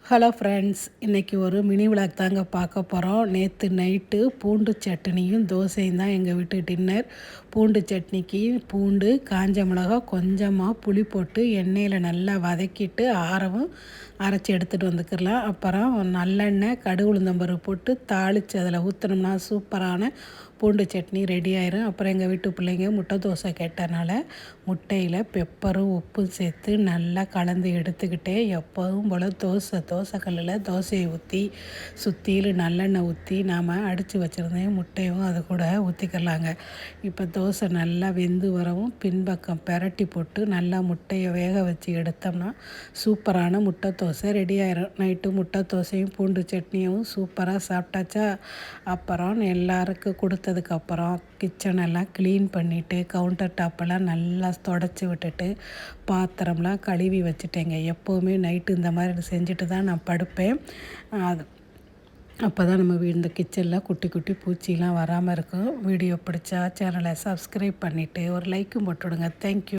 Hello friends, இன்றைக்கி ஒரு mini vlog தாங்க பார்க்க போகிறோம். நேற்று நைட்டு பூண்டு சட்னியும் தோசையும் தான் எங்கள் வீட்டு டின்னர். பூண்டு சட்னிக்கு பூண்டு, காஞ்ச மிளகா, கொஞ்சமாக புளி போட்டு எண்ணெயில் நல்லா வதக்கிட்டு ஆறவும் அரைச்சி எடுத்துகிட்டு வந்துக்கலாம். அப்புறம் நல்லெண்ணெய், கடுகு, உளுந்தம்பருப்பு போட்டு தாளித்து அதில் ஊற்றினோம்னா சூப்பரான பூண்டு சட்னி ரெடி ஆயிரும். அப்புறம் எங்கள் வீட்டு பிள்ளைங்க முட்டை தோசை கேட்டனால முட்டையில் பெப்பரும் உப்பும் சேர்த்து நல்லா கலந்து எடுத்துக்கிட்டே எப்போவும் போல் தோசைக்கல்லில் தோசையை ஊற்றி சுற்றிலும் நல்லெண்ணெய் ஊற்றி நாம் அடித்து வச்சுருந்தேன் முட்டையும் அது கூட ஊற்றிக்கலாங்க. இப்போ தோசை நல்லா வெந்து வரவும் பின்பக்கம் பெரட்டி போட்டு நல்லா முட்டையை வேக வச்சு எடுத்தோம்னா சூப்பரான முட்டை தோசை ரெடி ஆயிரும். நைட்டு முட்டை தோசையும் பூண்டு சட்னியும் சூப்பராக சாப்பிட்டாச்சா. அப்புறம் எல்லாருக்கும் கொடுத்ததுக்கப்புறம் கிச்சனெல்லாம் க்ளீன் பண்ணிவிட்டு கவுண்டர் டாப்பெல்லாம் நல்லா தொடச்சி விட்டுட்டு பாத்திரம்லாம் கழுவி வச்சுட்டேங்க. எப்போவுமே நைட்டு இந்த மாதிரி செஞ்சுட்டு தான் நான் படுப்பேன். அது அப்போ தான் நம்ம இந்த கிச்சனில் குட்டி குட்டி பூச்சிலாம் வராமல் இருக்கும். வீடியோ பிடிச்சா சேனலை சப்ஸ்கிரைப் பண்ணிவிட்டு ஒரு லைக்கும் போட்டுவிடுங்க. தேங்க்யூ.